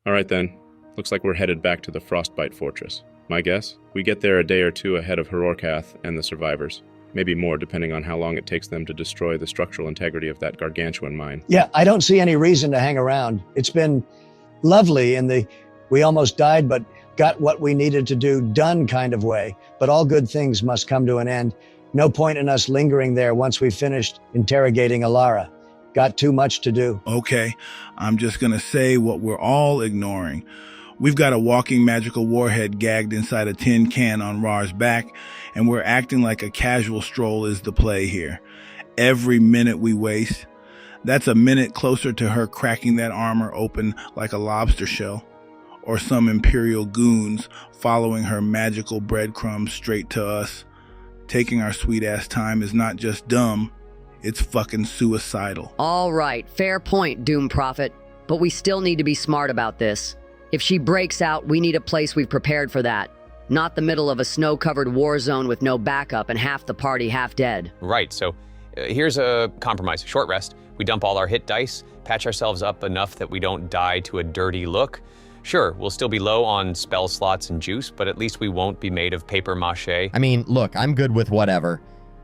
All right then. Looks like we're headed back to the Frostbite Fortress. My guess? We get there a day or two ahead of Raarh and the survivors. Maybe more, depending on how long it takes them to destroy the structural integrity of that gargantuan mine. Yeah, I don't see any reason to hang around. It's been lovely in the we almost died but got what we needed to do done kind of way. But all good things must come to an end. No point in us lingering there once we finished interrogating Allar. Got too much to do. Okay, I'm just gonna say what we're all ignoring. We've got a walking magical warhead gagged inside a tin can on Raarh's back, and we're acting like a casual stroll is the play here. Every minute we waste, that's a minute closer to her cracking that armor open like a lobster shell, or some Imperial goons following her magical breadcrumbs straight to us. Taking our sweet-ass time is not just dumb, it's fucking suicidal. All right, fair point, Doom Prophet. But we still need to be smart about this. If she breaks out, we need a place we've prepared for that. Not the middle of a snow-covered war zone with no backup and half the party half dead. Right, so here's a compromise. Short rest. We dump all our hit dice, patch ourselves up enough that we don't die to a dirty look. Sure, we'll still be low on spell slots and juice, but at least we won't be made of paper mache. I mean, look, I'm good with whatever.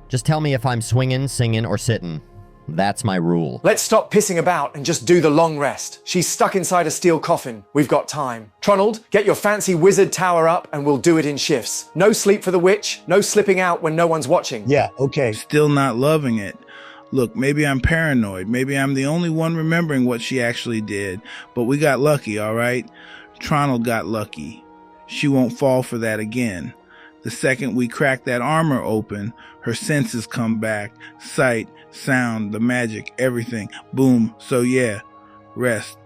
Just tell me if I'm swinging, singing, or sitting. That's my rule. Let's stop pissing about and just do the long rest. She's stuck inside a steel coffin. We've got time. Tronald, get your fancy wizard tower up and we'll do it in shifts. No sleep for the witch, no slipping out when no one's watching. Yeah, okay. Still not loving it. Look, maybe I'm paranoid. Maybe I'm the only one remembering what she actually did. But we got lucky, all right? Tronald got lucky. She won't fall for that again. The second we crack that armor open, her senses come back. Sight, sound, the magic, everything. Boom. So yeah, rest.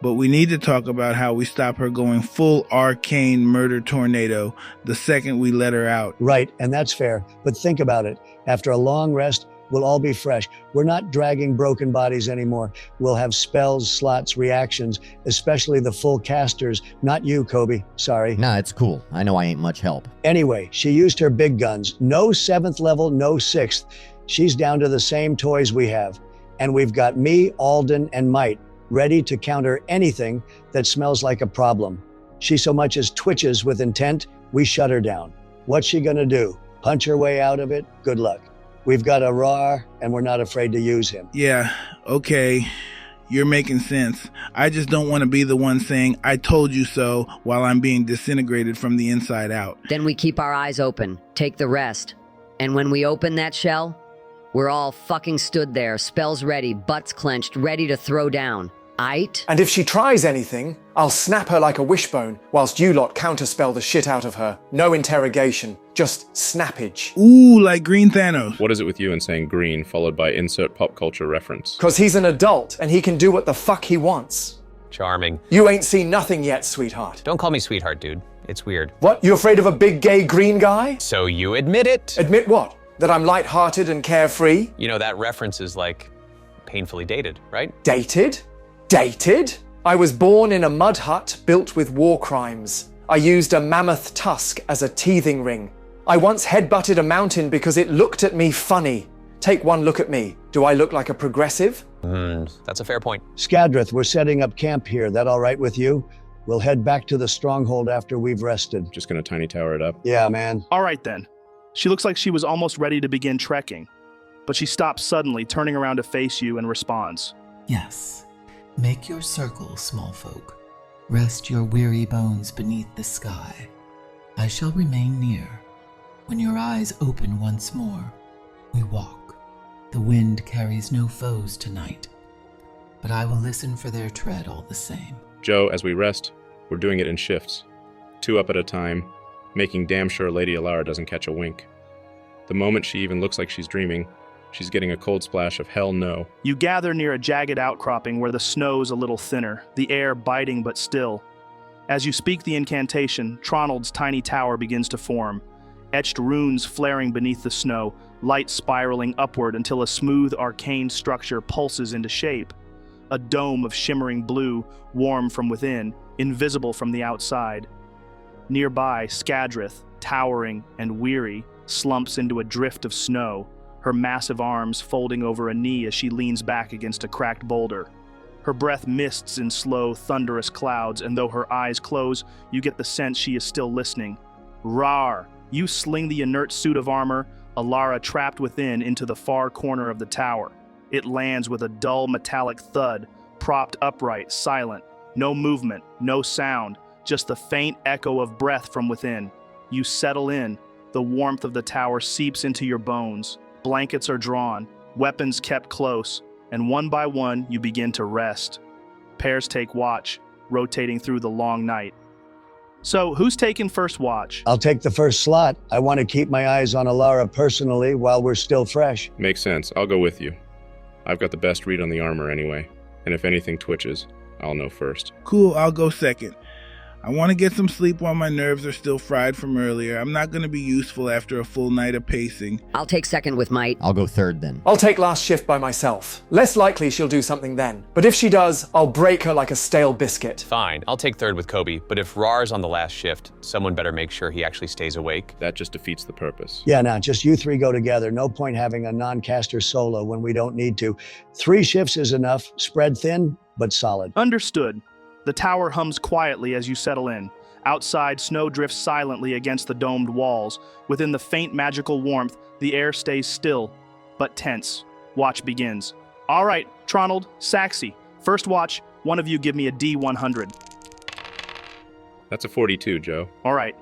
But we need to talk about how we stop her going full arcane murder tornado the second we let her out. Right, and that's fair. But think about it. After a long rest, we'll all be fresh. We're not dragging broken bodies anymore. We'll have spells, slots, reactions, especially the full casters. Not you, Kobe. Sorry. Nah, it's cool. I know I ain't much help. Anyway, she used her big guns. No 7th level, no 6th. She's down to the same toys we have. And we've got me, Alden, and Mite ready to counter anything that smells like a problem. She so much as twitches with intent, we shut her down. What's she gonna do? Punch her way out of it? Good luck. We've got a Raarh, and we're not afraid to use him. Yeah, okay. You're making sense. I just don't want to be the one saying, I told you so, while I'm being disintegrated from the inside out. Then we keep our eyes open, take the rest. And when we open that shell, we're all fucking stood there, spells ready, butts clenched, ready to throw down. Aight? And if she tries anything, I'll snap her like a wishbone, whilst you lot counterspell the shit out of her. No interrogation, just snappage. Ooh, like Green Thanos. What is it with you and saying green, followed by insert pop culture reference? 'Cause he's an adult, and he can do what the fuck he wants. Charming. You ain't seen nothing yet, sweetheart. Don't call me sweetheart, dude. It's weird. What, you afraid of a big gay green guy? So you admit it? Admit what? That I'm lighthearted and carefree? You know, that reference is like painfully dated, right? Dated? Dated? I was born in a mud hut built with war crimes. I used a mammoth tusk as a teething ring. I once headbutted a mountain because it looked at me funny. Take one look at me. Do I look like a progressive? That's a fair point. Skadrith, we're setting up camp here. That all right with you? We'll head back to the stronghold after we've rested. Just gonna tiny tower it up? Yeah, man. All right then. She looks like she was almost ready to begin trekking, but she stops suddenly, turning around to face you and responds. Yes. Make your circle, small folk. Rest your weary bones beneath the sky. I shall remain near. When your eyes open once more, we walk. The wind carries no foes tonight, but I will listen for their tread all the same. Joe, as we rest, we're doing it in shifts. 2 up at a time, making damn sure Lady Allar doesn't catch a wink. The moment she even looks like she's dreaming, she's getting a cold splash of hell no. You gather near a jagged outcropping where the snow's a little thinner, the air biting but still. As you speak the incantation, Tronald's tiny tower begins to form, etched runes flaring beneath the snow, light spiraling upward until a smooth arcane structure pulses into shape. A dome of shimmering blue, warm from within, invisible from the outside. Nearby, Skadrith, towering and weary, slumps into a drift of snow, her massive arms folding over a knee as she leans back against a cracked boulder. Her breath mists in slow, thunderous clouds, and though her eyes close, you get the sense she is still listening. Raarh! You sling the inert suit of armor, Allar trapped within, into the far corner of the tower. It lands with a dull metallic thud, propped upright, silent. No movement, no sound, just the faint echo of breath from within. You settle in. The warmth of the tower seeps into your bones. Blankets are drawn, weapons kept close, and one by one you begin to rest. Pairs take watch, rotating through the long night. So, who's taking first watch? I'll take the first slot. I want to keep my eyes on Allar personally while we're still fresh. Makes sense. I'll go with you. I've got the best read on the armor anyway, and if anything twitches, I'll know first. Cool, I'll go second. I want to get some sleep while my nerves are still fried from earlier. I'm not going to be useful after a full night of pacing. I'll take second with Mite. I'll go third then. I'll take last shift by myself. Less likely she'll do something then. But if she does, I'll break her like a stale biscuit. Fine, I'll take third with Kobe, but if Raarh's on the last shift, someone better make sure he actually stays awake. That just defeats the purpose. Yeah, now just you three go together. No point having a non-caster solo when we don't need to. 3 shifts is enough. Spread thin, but solid. Understood. The tower hums quietly as you settle in. Outside, snow drifts silently against the domed walls. Within the faint magical warmth, the air stays still, but tense. Watch begins. All right, Tronald, Saxi. First watch, one of you give me a D100. That's a 42, Joe. All right.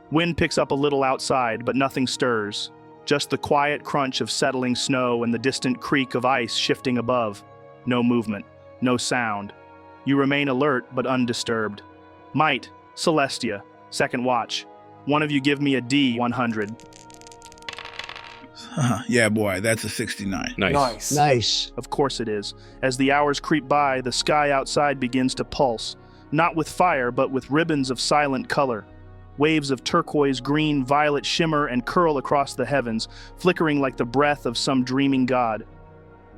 Wind picks up a little outside, but nothing stirs. Just the quiet crunch of settling snow and the distant creak of ice shifting above. No movement, no sound. You remain alert but undisturbed. Mite, Celestia, second watch. One of you give me a D100. Yeah, boy, that's a 69. Nice. Of course it is. As the hours creep by, the sky outside begins to pulse. Not with fire, but with ribbons of silent color. Waves of turquoise, green, violet shimmer and curl across the heavens, flickering like the breath of some dreaming god.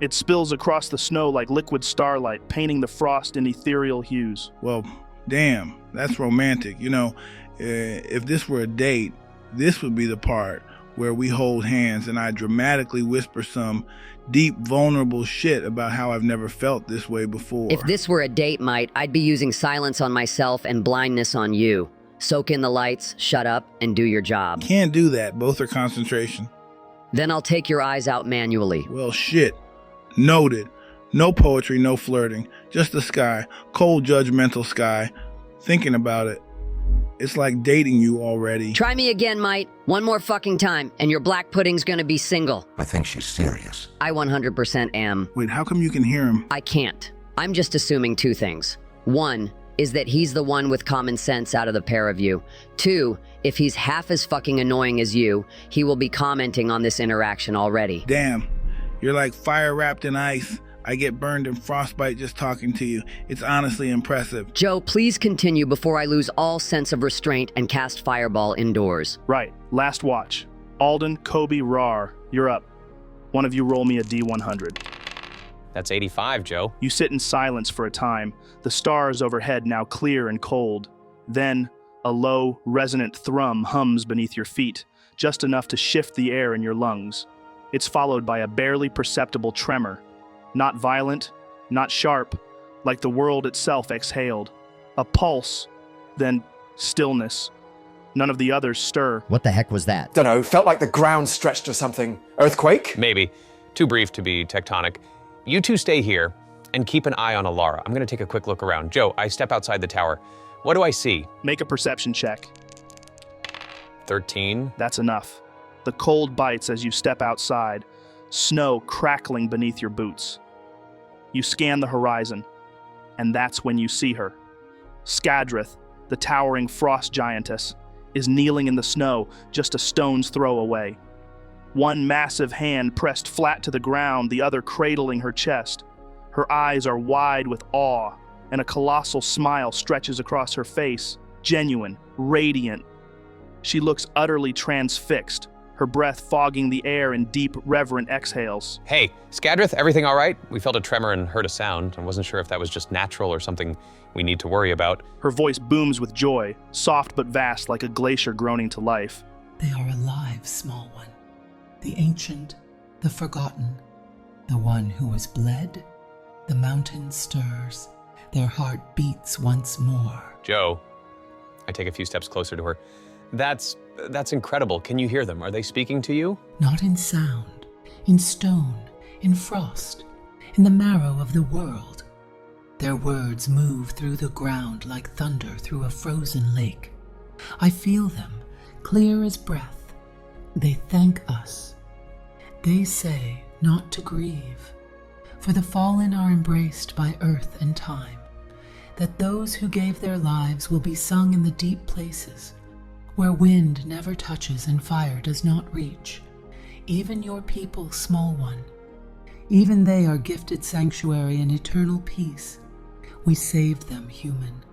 It spills across the snow like liquid starlight, painting the frost in ethereal hues. Well, damn, that's romantic. You know, if this were a date, this would be the part where we hold hands and I dramatically whisper some deep, vulnerable shit about how I've never felt this way before. If this were a date, Mite, I'd be using silence on myself and blindness on you. Soak in the lights, shut up, and do your job. Can't do that. Both are concentration. Then I'll take your eyes out manually. Well, shit. Noted. No poetry, no flirting. Just the sky. Cold, judgmental sky. Thinking about it. It's like dating you already. Try me again, Mite. One more fucking time, and your black pudding's gonna be single. I think she's serious. I 100% am. Wait, how come you can hear him? I can't. I'm just assuming 2 things. 1 is that he's the one with common sense out of the pair of you. 2, if he's half as fucking annoying as you, he will be commenting on this interaction already. Damn. You're like fire wrapped in ice. I get burned in frostbite just talking to you. It's honestly impressive. Joe, please continue before I lose all sense of restraint and cast Fireball indoors. Right, last watch. Alden, Kobe, Raarh, you're up. One of you roll me a D100. That's 85, Joe. You sit in silence for a time, the stars overhead now clear and cold. Then, a low, resonant thrum hums beneath your feet, just enough to shift the air in your lungs. It's followed by a barely perceptible tremor. Not violent, not sharp, like the world itself exhaled. A pulse, then stillness. None of the others stir. What the heck was that? Dunno, felt like the ground stretched or something. Earthquake? Maybe. Too brief to be tectonic. You two stay here and keep an eye on Allar. I'm gonna take a quick look around. Joe, I step outside the tower. What do I see? Make a perception check. 13. That's enough. The cold bites as you step outside, snow crackling beneath your boots. You scan the horizon, and that's when you see her. Skadrith, the towering frost giantess, is kneeling in the snow just a stone's throw away. One massive hand pressed flat to the ground, the other cradling her chest. Her eyes are wide with awe, and a colossal smile stretches across her face, genuine, radiant. She looks utterly transfixed, her breath fogging the air in deep, reverent exhales. Hey, Skadrith, everything all right? We felt a tremor and heard a sound. I wasn't sure if that was just natural or something we need to worry about. Her voice booms with joy, soft but vast like a glacier groaning to life. They are alive, small one. The ancient, the forgotten, the one who was bled The mountain stirs. Their heart beats once more. Joe, I take a few steps closer to her. That's incredible. Can you hear them? Are they speaking to you? Not in sound, in stone, in frost, in the marrow of the world. Their words move through the ground like thunder through a frozen lake. I feel them, clear as breath. They thank us. They say not to grieve, for the fallen are embraced by earth and time, that those who gave their lives will be sung in the deep places, where wind never touches and fire does not reach. Even your people, small one, even they are gifted sanctuary and eternal peace. We saved them, human.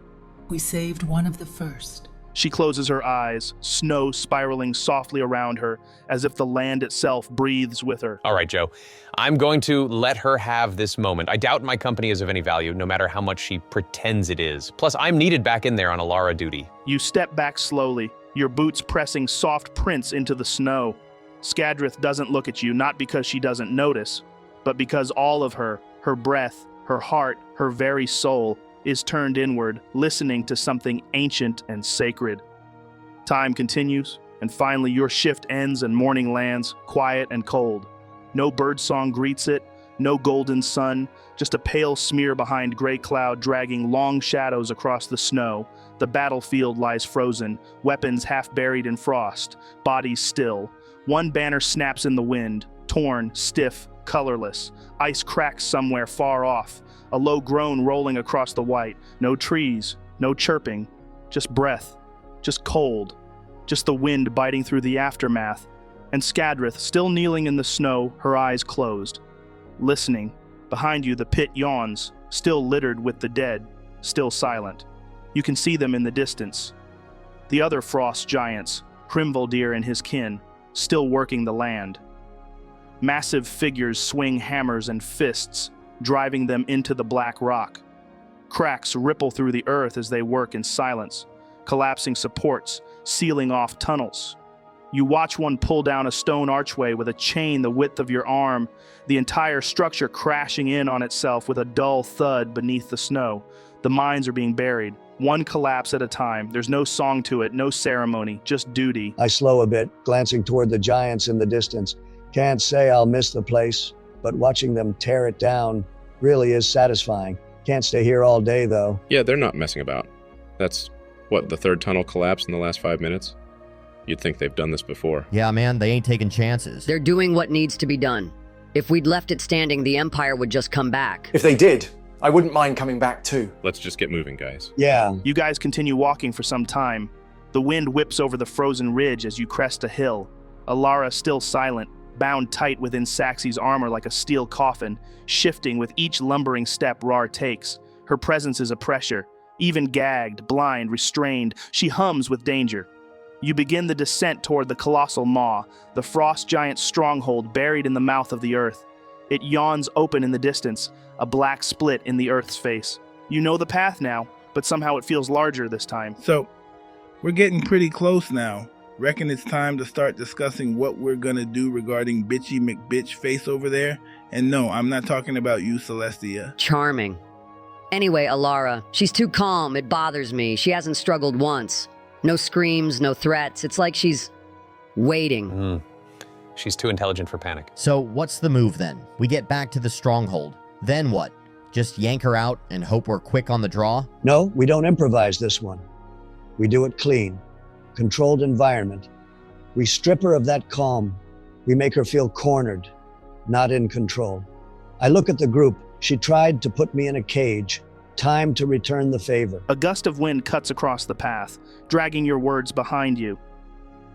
We saved one of the first. She closes her eyes, snow spiraling softly around her, as if the land itself breathes with her. All right, Joe. I'm going to let her have this moment. I doubt my company is of any value, no matter how much she pretends it is. Plus, I'm needed back in there on Allar duty. You step back slowly, your boots pressing soft prints into the snow. Skadrith doesn't look at you, not because she doesn't notice, but because all of her breath, her heart, her very soul, is turned inward, listening to something ancient and sacred. Time continues, and finally your shift ends and morning lands, quiet and cold. No birdsong greets it, no golden sun, just a pale smear behind gray cloud dragging long shadows across the snow. The battlefield lies frozen, weapons half buried in frost, bodies still. One banner snaps in the wind, torn, stiff, colorless. Ice cracks somewhere far off, a low groan rolling across the white. No trees, no chirping, just breath, just cold, just the wind biting through the aftermath. And Skadrith, still kneeling in the snow, her eyes closed. Listening, behind you the pit yawns, still littered with the dead, still silent. You can see them in the distance. The other frost giants, Hrimvoldir and his kin, still working the land. Massive figures swing hammers and fists, driving them into the black rock. Cracks ripple through the earth as they work in silence, collapsing supports, sealing off tunnels. You watch one pull down a stone archway with a chain the width of your arm, the entire structure crashing in on itself with a dull thud beneath the snow. The mines are being buried, one collapse at a time. There's no song to it, no ceremony, just duty. I slow a bit, glancing toward the giants in the distance. Can't say I'll miss the place, but watching them tear it down really is satisfying. Can't stay here all day, though. Yeah, they're not messing about. That's, what, the third tunnel collapsed in the last 5 minutes? You'd think they've done this before. Yeah, man, they ain't taking chances. They're doing what needs to be done. If we'd left it standing, the Empire would just come back. If they did, I wouldn't mind coming back too. Let's just get moving, guys. Yeah. You guys continue walking for some time. The wind whips over the frozen ridge as you crest a hill. Allara still silent, bound tight within Saxy's armor like a steel coffin, shifting with each lumbering step Raarh takes. Her presence is a pressure. Even gagged, blind, restrained, she hums with danger. You begin the descent toward the colossal maw, the frost giant's stronghold buried in the mouth of the earth. It yawns open in the distance, a black split in the earth's face. You know the path now, but somehow it feels larger this time. So, we're getting pretty close now. Reckon it's time to start discussing what we're gonna do regarding Bitchy McBitch face over there. And no, I'm not talking about you, Celestia. Charming. Anyway, Allara, she's too calm. It bothers me. She hasn't struggled once. No screams, no threats. It's like she's waiting. She's too intelligent for panic. So what's the move then? We get back to the stronghold. Then what? Just yank her out and hope we're quick on the draw? No, we don't improvise this one. We do it clean. Controlled environment. We strip her of that calm. We make her feel cornered, not in control. I look at the group. She tried to put me in a cage. Time to return the favor. A gust of wind cuts across the path, dragging your words behind you.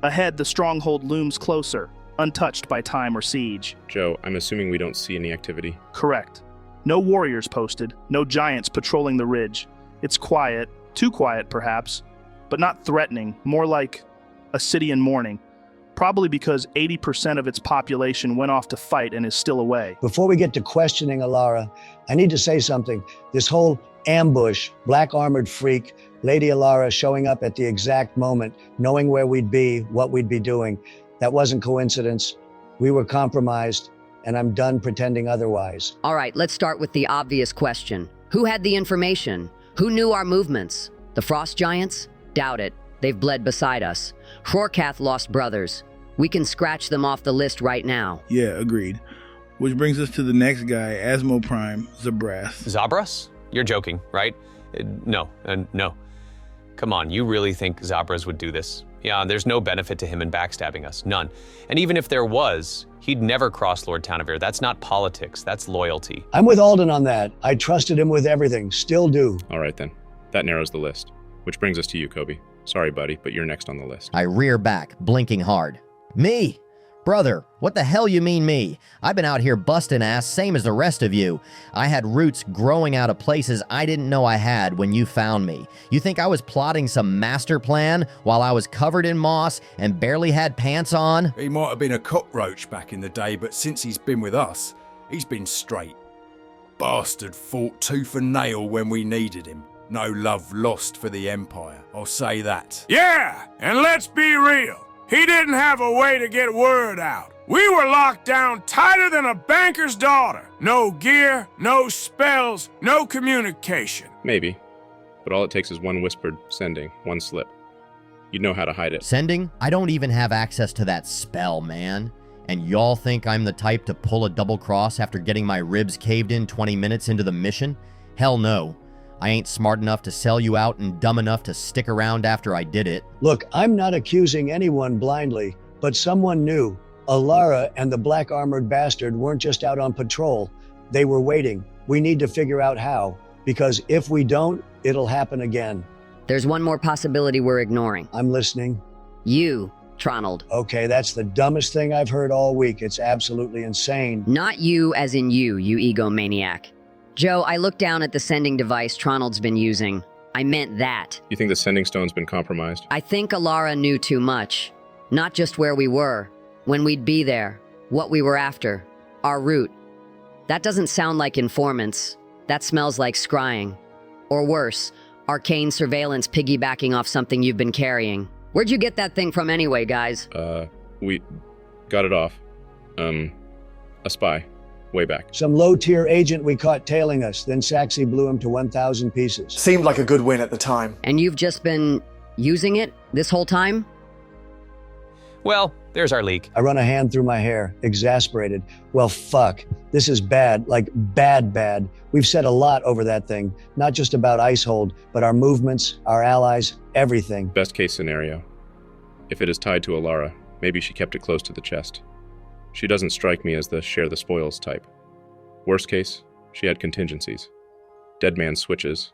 Ahead, the stronghold looms closer, untouched by time or siege. Joe, I'm assuming we don't see any activity. Correct. No warriors posted, no giants patrolling the ridge. It's quiet, too quiet perhaps, but not threatening, more like a city in mourning. Probably because 80% of its population went off to fight and is still away. Before we get to questioning Allara, I need to say something. This whole ambush, black armored freak, Lady Allara showing up at the exact moment, knowing where we'd be, what we'd be doing, that wasn't coincidence. We were compromised, and I'm done pretending otherwise. All right, let's start with the obvious question. Who had the information? Who knew our movements? The frost giants? Doubt it. They've bled beside us. Raarh lost brothers. We can scratch them off the list right now. Yeah, agreed. Which brings us to the next guy, Asmo Prime, Zabras. Zabras? You're joking, right? No. Come on, you really think Zabras would do this? Yeah, there's no benefit to him in backstabbing us, none. And even if there was, he'd never cross Lord Townavir. That's not politics, that's loyalty. I'm with Alden on that. I trusted him with everything, still do. All right then, that narrows the list. Which brings us to you, Kobe. Sorry, buddy, but you're next on the list. I rear back, blinking hard. Me? Brother, what the hell you mean me? I've been out here busting ass, same as the rest of you. I had roots growing out of places I didn't know I had when you found me. You think I was plotting some master plan while I was covered in moss and barely had pants on? He might have been a cockroach back in the day, but since he's been with us, he's been straight. Bastard fought tooth and nail when we needed him. No love lost for the Empire, I'll say that. Yeah, and let's be real. He didn't have a way to get word out. We were locked down tighter than a banker's daughter. No gear, no spells, no communication. Maybe, but all it takes is one whispered sending, one slip. You'd know how to hide it. Sending? I don't even have access to that spell, man. And y'all think I'm the type to pull a double cross after getting my ribs caved in 20 minutes into the mission? Hell no. I ain't smart enough to sell you out and dumb enough to stick around after I did it. Look, I'm not accusing anyone blindly, but someone knew. Allar and the black armored bastard weren't just out on patrol. They were waiting. We need to figure out how, because if we don't, it'll happen again. There's one more possibility we're ignoring. I'm listening. You, Tronald. Okay, that's the dumbest thing I've heard all week. It's absolutely insane. Not you as in you egomaniac. Joe, I looked down at the sending device Tronald's been using. I meant that. You think the sending stone's been compromised? I think Allar knew too much. Not just where we were, when we'd be there, what we were after, our route. That doesn't sound like informants. That smells like scrying. Or worse, arcane surveillance piggybacking off something you've been carrying. Where'd you get that thing from anyway, guys? We got it off. A spy. Way back. Some low-tier agent we caught tailing us, then Saxy blew him to 1,000 pieces. Seemed like a good win at the time. And you've just been using it this whole time? Well, there's our leak. I run a hand through my hair, exasperated. Well, fuck. This is bad, like bad. We've said a lot over that thing, not just about Icehold, but our movements, our allies, everything. Best case scenario. If it is tied to Allar, maybe she kept it close to the chest. She doesn't strike me as the share the spoils type. Worst case, she had contingencies. Dead man switches.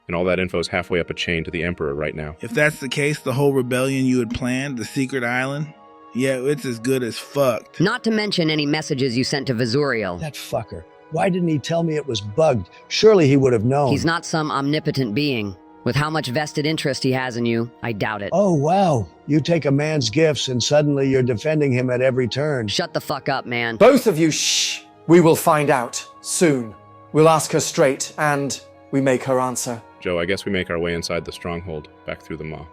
And all that info's halfway up a chain to the Emperor right now. If that's the case, the whole rebellion you had planned, the secret island, yeah, it's as good as fucked. Not to mention any messages you sent to Vizuriel. That fucker. Why didn't he tell me it was bugged? Surely he would have known. He's not some omnipotent being. With how much vested interest he has in you, I doubt it. Oh, wow. You take a man's gifts and suddenly you're defending him at every turn. Shut the fuck up, man. Both of you, shh. We will find out soon. We'll ask her straight and we make her answer. Joe, I guess we make our way inside the stronghold, back through the maw.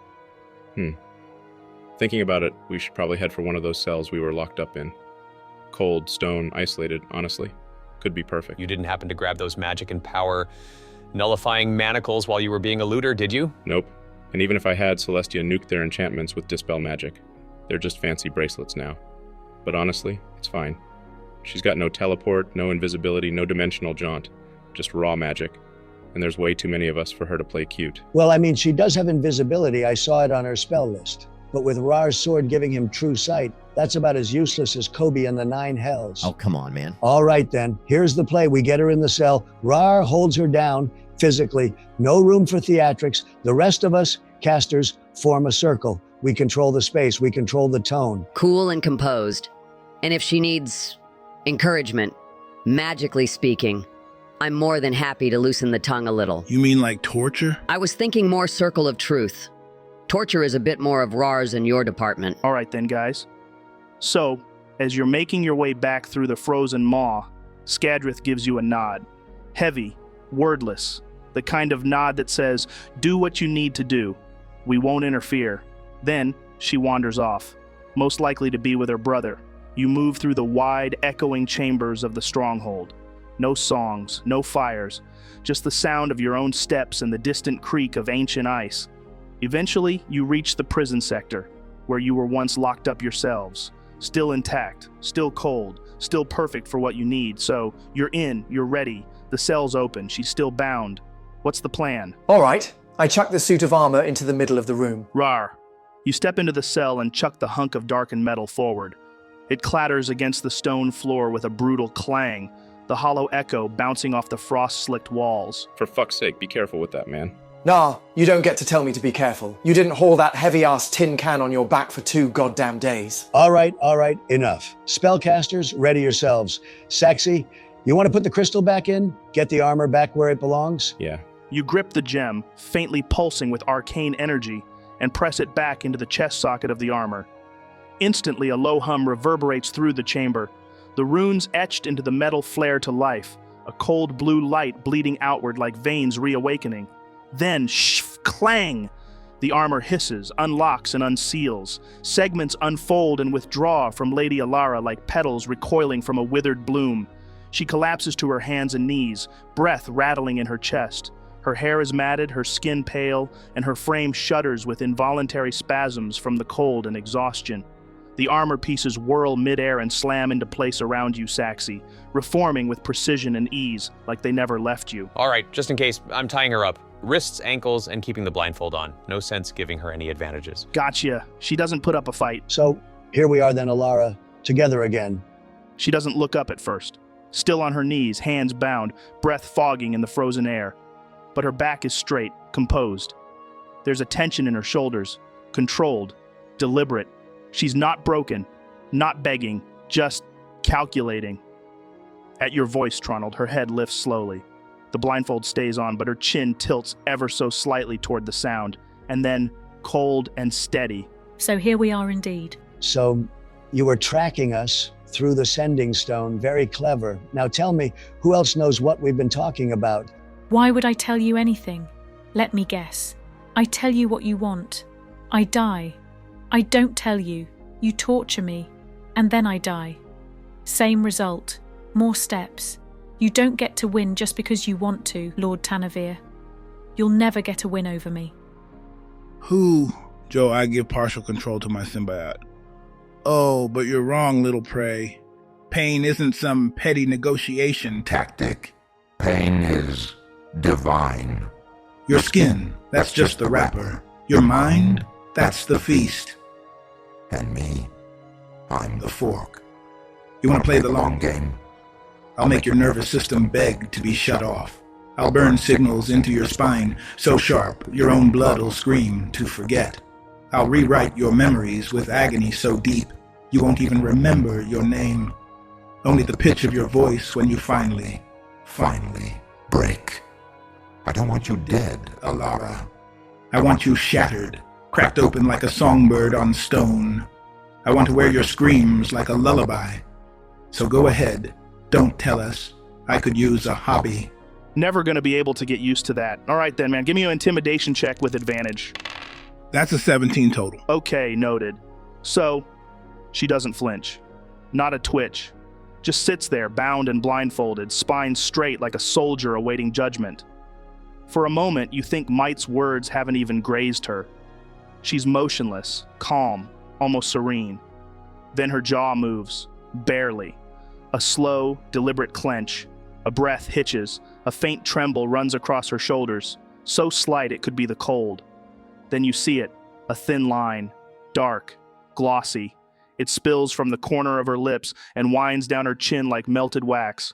Thinking about it, we should probably head for one of those cells we were locked up in. Cold, stone, isolated, honestly. Could be perfect. You didn't happen to grab those magic and power nullifying manacles while you were being a looter, did you? Nope. And even if I had, Celestia nuked their enchantments with Dispel magic. They're just fancy bracelets now. But honestly, it's fine. She's got no teleport, no invisibility, no dimensional jaunt. Just raw magic. And there's way too many of us for her to play cute. Well, I mean, she does have invisibility. I saw it on her spell list. But with Raarh's sword giving him true sight, that's about as useless as Kobe and the 9 hells. Oh, come on, man. All right, then. Here's the play. We get her in the cell. Raarh holds her down physically. No room for theatrics. The rest of us, casters, form a circle. We control the space. We control the tone. Cool and composed. And if she needs encouragement, magically speaking, I'm more than happy to loosen the tongue a little. You mean like torture? I was thinking more circle of truth. Torture is a bit more of Raarh's in your department. All right then, guys. So, as you're making your way back through the frozen maw, Skadrith gives you a nod. Heavy, wordless. The kind of nod that says, do what you need to do. We won't interfere. Then, she wanders off, most likely to be with her brother. You move through the wide, echoing chambers of the stronghold. No songs, no fires, just the sound of your own steps and the distant creak of ancient ice. Eventually, you reach the prison sector, where you were once locked up yourselves. Still intact, still cold, still perfect for what you need. So, you're in, you're ready. The cell's open, she's still bound. What's the plan? All right. I chuck the suit of armor into the middle of the room. Raarh. You step into the cell and chuck the hunk of darkened metal forward. It clatters against the stone floor with a brutal clang, the hollow echo bouncing off the frost-slicked walls. For fuck's sake, be careful with that, man. Nah, you don't get to tell me to be careful. You didn't haul that heavy-ass tin can on your back for 2 goddamn days. All right, enough. Spellcasters, ready yourselves. Saxy, you want to put the crystal back in? Get the armor back where it belongs? Yeah. You grip the gem, faintly pulsing with arcane energy, and press it back into the chest socket of the armor. Instantly, a low hum reverberates through the chamber. The runes etched into the metal flare to life, a cold blue light bleeding outward like veins reawakening. Then, clang! The armor hisses, unlocks, and unseals. Segments unfold and withdraw from Lady Allar like petals recoiling from a withered bloom. She collapses to her hands and knees, breath rattling in her chest. Her hair is matted, her skin pale, and her frame shudders with involuntary spasms from the cold and exhaustion. The armor pieces whirl midair and slam into place around you, Saxy, reforming with precision and ease, like they never left you. All right, just in case, I'm tying her up. Wrists, ankles, and keeping the blindfold on. No sense giving her any advantages. Gotcha. She doesn't put up a fight. So, here we are then, Allara, together again. She doesn't look up at first. Still on her knees, hands bound, breath fogging in the frozen air. But her back is straight, composed. There's a tension in her shoulders, controlled, deliberate. She's not broken, not begging, just calculating. At your voice, Tronald, her head lifts slowly. The blindfold stays on, but her chin tilts ever so slightly toward the sound, and then, cold and steady. So here we are indeed. So, you were tracking us through the sending stone. Very clever. Now tell me, who else knows what we've been talking about? Why would I tell you anything? Let me guess. I tell you what you want. I die. I don't tell you. You torture me. And then I die. Same result. More steps. You don't get to win just because you want to, Lord Tanavir. You'll never get a win over me. Who? Joe, I give partial control to my symbiote. Oh, but you're wrong, little prey. Pain isn't some petty negotiation tactic. Pain is divine. Your skin, that's just the wrapper. Your mind, that's the feast. And me, I'm the fork. You want to play the long game? I'll make your nervous system beg to be shut off. I'll burn signals into your spine so sharp your own blood will scream to forget. I'll rewrite your memories with agony so deep you won't even remember your name. Only the pitch of your voice when you finally break. I don't want you dead, Allara. I want you shattered, cracked open like a songbird on stone. I want to wear your screams like a lullaby. So go ahead, don't tell us. I could use a hobby. Never gonna be able to get used to that. All right then, man, give me an intimidation check with advantage. That's a 17 total. Okay, noted. So, she doesn't flinch. Not a twitch. Just sits there, bound and blindfolded, spine straight like a soldier awaiting judgment. For a moment, you think Mite's words haven't even grazed her. She's motionless, calm, almost serene. Then her jaw moves, barely. A slow, deliberate clench. A breath hitches. A faint tremble runs across her shoulders, so slight it could be the cold. Then you see it, a thin line, dark, glossy. It spills from the corner of her lips and winds down her chin like melted wax.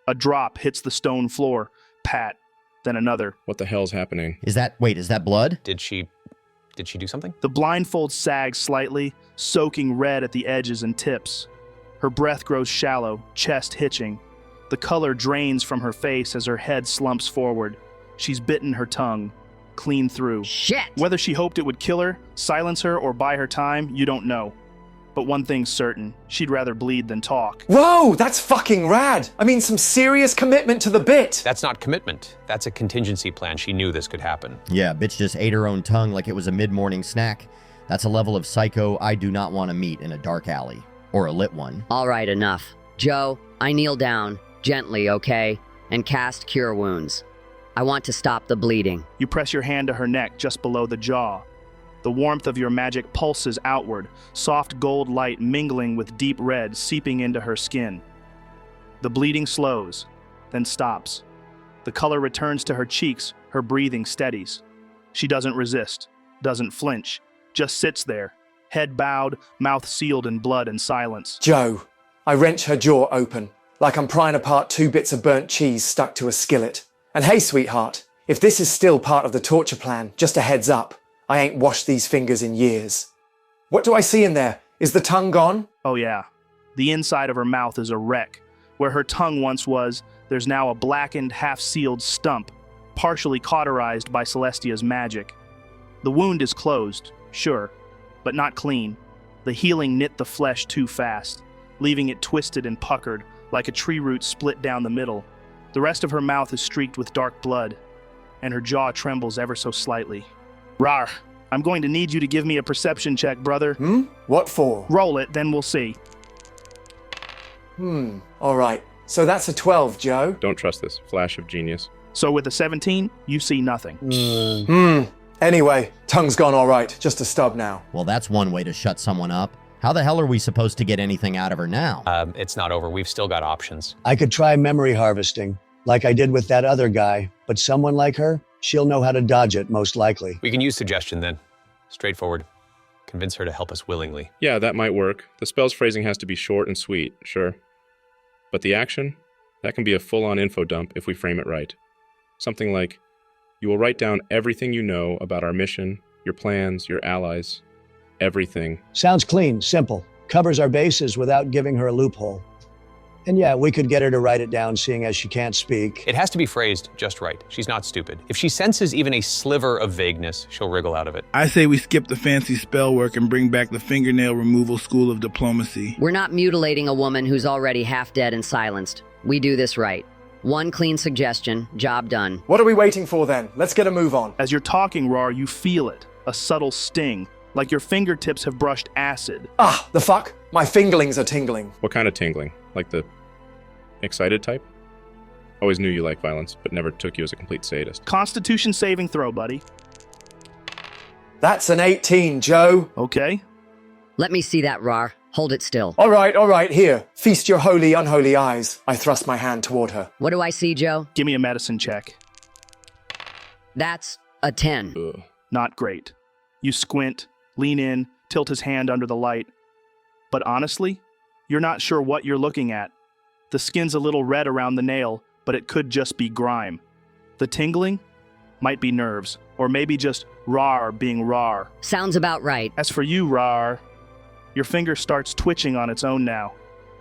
A drop hits the stone floor, pat, then another. What the hell's happening? Is that blood? Did she do something? The blindfold sags slightly, soaking red at the edges and tips. Her breath grows shallow, chest hitching. The color drains from her face as her head slumps forward. She's bitten her tongue, clean through. Shit! Whether she hoped it would kill her, silence her, or buy her time, you don't know. But one thing's certain, she'd rather bleed than talk. Whoa, that's fucking rad. I mean, some serious commitment to the bit. That's not commitment. That's a contingency plan. She knew this could happen. Yeah, bitch just ate her own tongue like it was a mid-morning snack. That's a level of psycho I do not want to meet in a dark alley. or a lit one. All right, enough. Joe, I kneel down, gently, okay, and cast Cure Wounds. I want to stop the bleeding. You press your hand to her neck just below the jaw. The warmth of your magic pulses outward, soft gold light mingling with deep red seeping into her skin. The bleeding slows, then stops. The color returns to her cheeks, her breathing steadies. She doesn't resist, doesn't flinch, just sits there, head bowed, mouth sealed in blood and silence. Joe, I wrench her jaw open, like I'm prying apart 2 bits of burnt cheese stuck to a skillet. And hey, sweetheart, if this is still part of the torture plan, just a heads up, I ain't washed these fingers in years. What do I see in there? Is the tongue gone? Oh yeah. The inside of her mouth is a wreck. Where her tongue once was, there's now a blackened, half-sealed stump, partially cauterized by Celestia's magic. The wound is closed, sure, but not clean. The healing knit the flesh too fast, leaving it twisted and puckered, like a tree root split down the middle. The rest of her mouth is streaked with dark blood, and her jaw trembles ever so slightly. Raarh, I'm going to need you to give me a perception check, brother. What for? Roll it, then we'll see. All right. So that's a 12, Joe. Don't trust this. Flash of genius. So with a 17, you see nothing. Anyway, tongue's gone all right. Just a stub now. Well, that's one way to shut someone up. How the hell are we supposed to get anything out of her now? It's not over. We've still got options. I could try memory harvesting, like I did with that other guy, but someone like her, she'll know how to dodge it, most likely. We can use suggestion then. Straightforward. Convince her to help us willingly. Yeah, that might work. The spell's phrasing has to be short and sweet, sure. But the action? That can be a full-on info dump if we frame it right. Something like, you will write down everything you know about our mission, your plans, your allies, everything. Sounds clean, simple. Covers our bases without giving her a loophole. And yeah, we could get her to write it down, seeing as she can't speak. It has to be phrased just right. She's not stupid. If she senses even a sliver of vagueness, she'll wriggle out of it. I say we skip the fancy spell work and bring back the fingernail removal school of diplomacy. We're not mutilating a woman who's already half dead and silenced. We do this right. One clean suggestion, job done. What are we waiting for then? Let's get a move on. As you're talking, Raarh, you feel it. A subtle sting, like your fingertips have brushed acid. Ah, the fuck? My fingerlings are tingling. What kind of tingling? Like the excited type? Always knew you liked violence, but never took you as a complete sadist. Constitution saving throw, buddy. That's an 18, Joe. Okay. Let me see that, Raarh. Hold it still. All right, here. Feast your holy, unholy eyes. I thrust my hand toward her. What do I see, Joe? Give me a medicine check. That's a 10. Ugh. Not great. You squint, lean in, tilt his hand under the light. But honestly, you're not sure what you're looking at. The skin's a little red around the nail, but it could just be grime. The tingling might be nerves, or maybe just Raarh being Raarh. Sounds about right. As for you, Raarh, your finger starts twitching on its own now.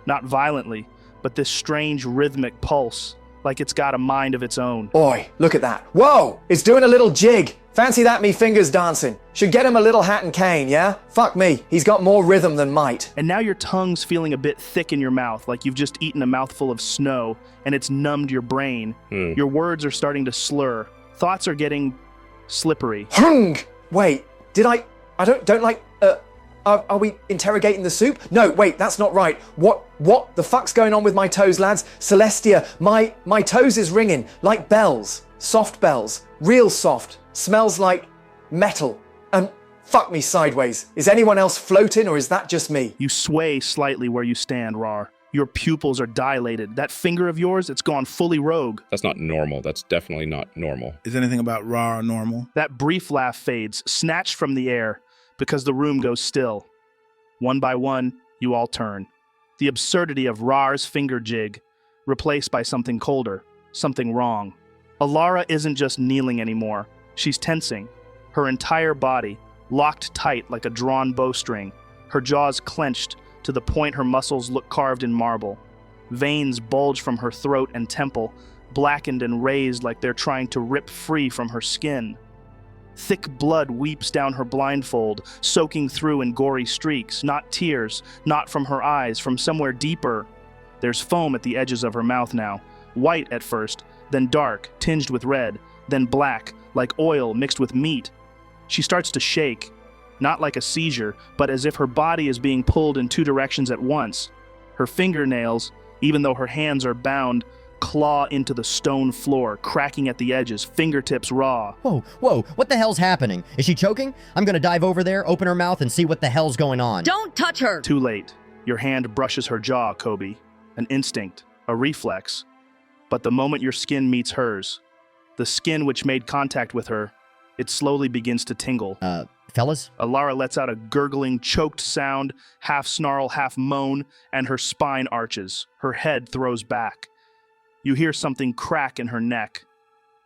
Not violently, but this strange rhythmic pulse, like it's got a mind of its own. Oi, look at that. Whoa, it's doing a little jig. Fancy that, me fingers dancing. Should get him a little hat and cane, yeah? Fuck me, he's got more rhythm than Mite. And now your tongue's feeling a bit thick in your mouth, like you've just eaten a mouthful of snow, and it's numbed your brain. Your words are starting to slur. Thoughts are getting slippery. Hung! Wait, I don't like, are we interrogating the soup? No, wait, that's not right. What the fuck's going on with my toes, lads? Celestia, my toes is ringing, like bells. Soft bells. Real soft. Smells like metal. And fuck me sideways. Is anyone else floating, or is that just me? You sway slightly where you stand, Raarh. Your pupils are dilated. That finger of yours, it's gone fully rogue. That's not normal. That's definitely not normal. Is anything about Raarh normal? That brief laugh fades, snatched from the air, because the room goes still. One by one, you all turn. The absurdity of Raarh's finger jig, replaced by something colder, something wrong. Allar isn't just kneeling anymore. She's tensing. Her entire body, locked tight like a drawn bowstring, her jaws clenched to the point her muscles look carved in marble. Veins bulge from her throat and temple, blackened and raised like they're trying to rip free from her skin. Thick blood weeps down her blindfold, soaking through in gory streaks, not tears, not from her eyes, from somewhere deeper. There's foam at the edges of her mouth now, white at first, then dark, tinged with red, then black, like oil mixed with meat. She starts to shake. not like a seizure, but as if her body is being pulled in two directions at once. Her fingernails, even though her hands are bound, claw into the stone floor, cracking at the edges, fingertips raw. Whoa, what the hell's happening? Is she choking? I'm gonna dive over there, open her mouth, and see what the hell's going on. Don't touch her! Too late. Your hand brushes her jaw, Kobe. An instinct, a reflex. But the moment your skin meets hers, the skin which made contact with her, it slowly begins to tingle. Fellas? Allar lets out a gurgling, choked sound, half snarl, half moan, and her spine arches. Her head throws back. You hear something crack in her neck.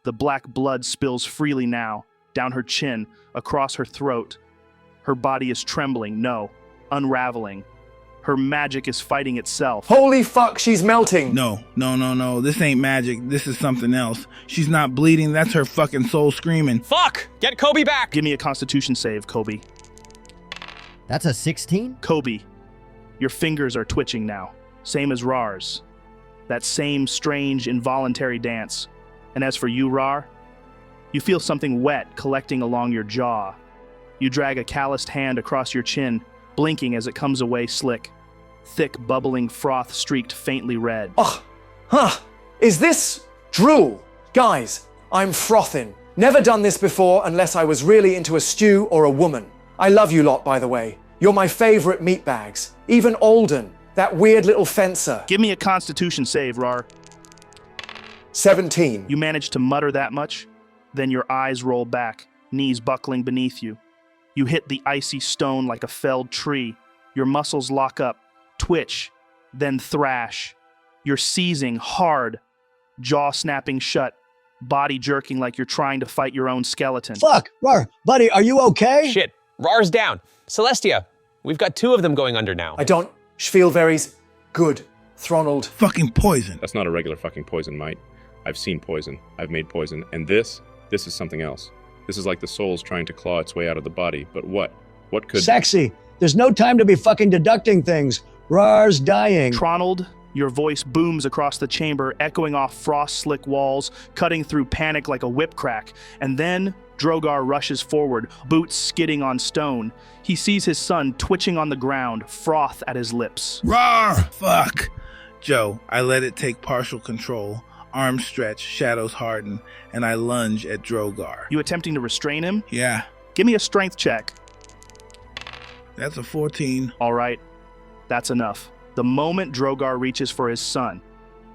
The black blood spills freely now, down her chin, across her throat. Her body is trembling, no, unraveling. Her magic is fighting itself. Holy fuck, she's melting. No. This ain't magic. This is something else. She's not bleeding. That's her fucking soul screaming. Fuck! Get Kobe back! Give me a constitution save, Kobe. That's a 16? Kobe, your fingers are twitching now, same as Raarh's. That same strange, involuntary dance. And as for you, Raarh, you feel something wet collecting along your jaw. You drag a calloused hand across your chin, blinking as it comes away slick. Thick, bubbling froth streaked faintly red. Is this drool? Guys, I'm frothing. Never done this before unless I was really into a stew or a woman. I love you lot, by the way. You're my favorite meatbags. Even Alden, that weird little fencer. Give me a constitution save, Raarh. 17. You manage to mutter that much, then your eyes roll back, knees buckling beneath you. You hit the icy stone like a felled tree. Your muscles lock up, twitch, then thrash. You're seizing hard, jaw snapping shut, body jerking like you're trying to fight your own skeleton. Fuck, Raarh, buddy, are you okay? Shit, Raarh's down. Celestia, we've got 2 of them going under now. I don't feel very good. Tronald. Fucking poison. That's not a regular fucking poison, Mite. I've seen poison. I've made poison. And this is something else. This is like the soul's trying to claw its way out of the body. But what? What could... Sexy. There's no time to be fucking deducting things. Raarh's dying. Tronald, your voice booms across the chamber, echoing off frost-slick walls, cutting through panic like a whip crack. And then Drogar rushes forward, boots skidding on stone. He sees his son twitching on the ground, froth at his lips. Raarh! Fuck! Joe, I let it take partial control. Arms stretch, shadows harden, and I lunge at Drogar. You attempting to restrain him? Yeah. Give me a strength check. That's a 14. All right. That's enough. The moment Drogar reaches for his son,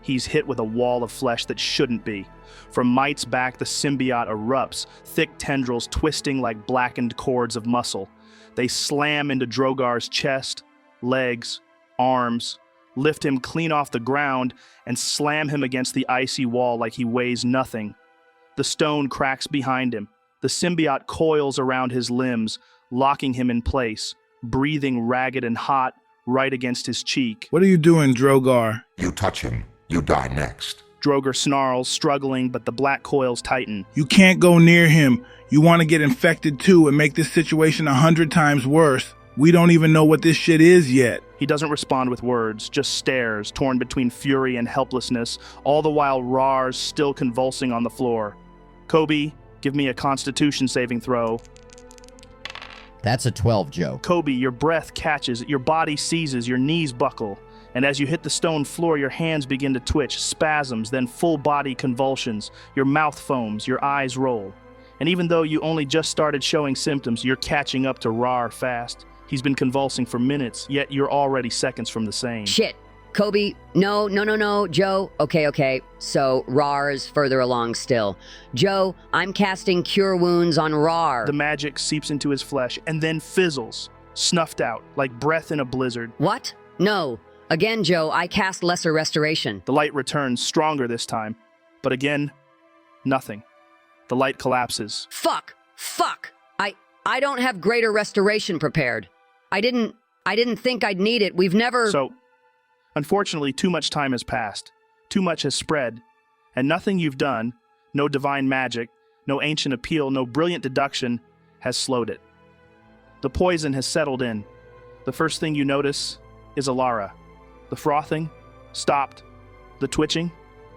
he's hit with a wall of flesh that shouldn't be. From Mite's back, the symbiote erupts, thick tendrils twisting like blackened cords of muscle. They slam into Drogar's chest, legs, arms, lift him clean off the ground, and slam him against the icy wall like he weighs nothing. The stone cracks behind him. The symbiote coils around his limbs, locking him in place, breathing ragged and hot right against his cheek. What are you doing, Drogar? You touch him, you die next. Drogar snarls, struggling, but the black coils tighten. You can't go near him. You want to get infected too and make this situation 100 times worse. We don't even know what this shit is yet. He doesn't respond with words, just stares, torn between fury and helplessness, all the while Raarh's still convulsing on the floor. Kobe, give me a constitution saving throw. That's a 12, Joe. Kobe, your breath catches, your body seizes, your knees buckle. And as you hit the stone floor, your hands begin to twitch, spasms, then full body convulsions. Your mouth foams, your eyes roll. And even though you only just started showing symptoms, you're catching up to Raarh fast. He's been convulsing for minutes, yet you're already seconds from the same. Shit. Kobe, no, Joe. Okay. So Raarh is further along still. Joe, I'm casting Cure Wounds on Raarh. The magic seeps into his flesh and then fizzles, snuffed out, like breath in a blizzard. What? No. Again, Joe, I cast Lesser Restoration. The light returns, stronger this time. But again, nothing. The light collapses. Fuck! I don't have Greater Restoration prepared. I didn't think I'd need it. We've never... So, unfortunately, too much time has passed. Too much has spread. And nothing you've done, no divine magic, no ancient appeal, no brilliant deduction, has slowed it. The poison has settled in. The first thing you notice is Allar. The frothing, stopped. The twitching,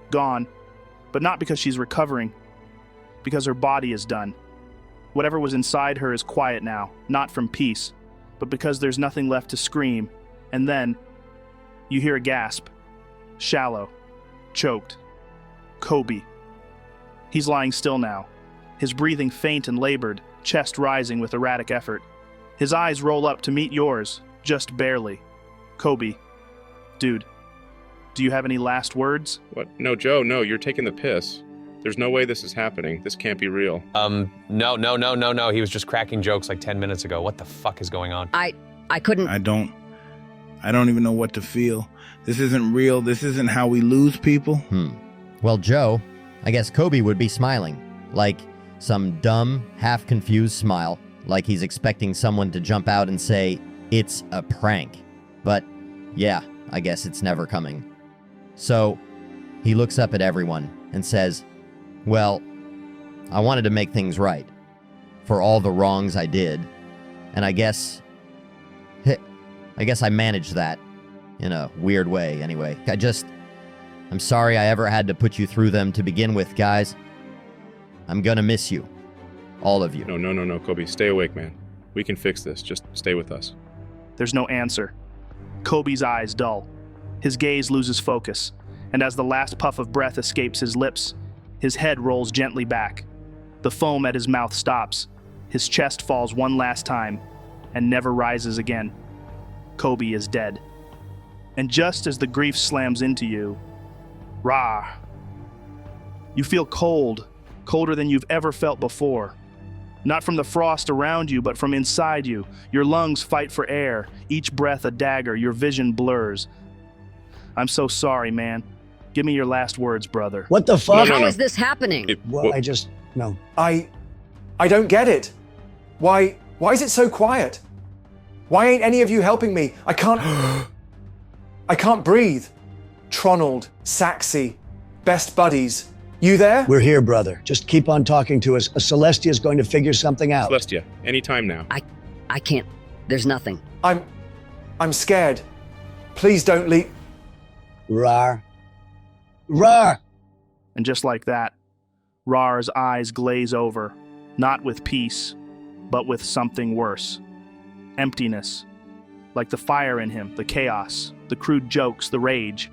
gone. But not because she's recovering, because her body is done. Whatever was inside her is quiet now, not from peace, but because there's nothing left to scream. And then, you hear a gasp. Shallow. Choked. Kobe. He's lying still now, his breathing faint and labored, chest rising with erratic effort. His eyes roll up to meet yours, just barely. Kobe. Dude, do you have any last words? What? No, Joe, no, you're taking the piss. There's no way this is happening. This can't be real. No. He was just cracking jokes like 10 minutes ago. What the fuck is going on? I couldn't... I don't even know what to feel. This isn't real. This isn't how we lose people. Well, Joe, I guess Kobe would be smiling. Like some dumb, half-confused smile. Like he's expecting someone to jump out and say, "It's a prank." But, yeah, I guess it's never coming. So, he looks up at everyone and says, "Well, I wanted to make things right. For all the wrongs I did. And I guess I managed that. In a weird way, anyway. I'm sorry I ever had to put you through them to begin with, guys. I'm gonna miss you. All of you." No, Kobe, stay awake, man. We can fix this. Just stay with us. There's no answer. Kobe's eyes dull. His gaze loses focus, and as the last puff of breath escapes his lips, his head rolls gently back. The foam at his mouth stops. His chest falls one last time, and never rises again. Kobe is dead. And just as the grief slams into you, Raarh. You feel cold, colder than you've ever felt before. Not from the frost around you, but from inside you. Your lungs fight for air, each breath a dagger, your vision blurs. I'm so sorry, man. Give me your last words, brother. What the fuck? How is this happening? No. I don't get it. Why is it so quiet? Why ain't any of you helping me? I can't breathe. Tronald, Saxy, best buddies. You there? We're here, brother. Just keep on talking to us. Celestia is going to figure something out. Celestia, anytime now. I can't. There's nothing. I'm scared. Please don't leave. Raarh. Raarh! And just like that, Raarh's eyes glaze over, not with peace, but with something worse. Emptiness. Like the fire in him, the chaos, the crude jokes, the rage.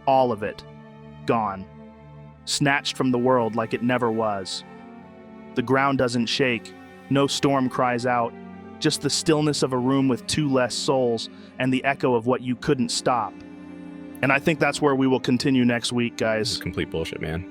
All of it. Gone. Snatched from the world like it never was. The ground doesn't shake. No storm cries out. Just the stillness of a room with two less souls and the echo of what you couldn't stop. And I think that's where we will continue next week, guys. This is complete bullshit, man.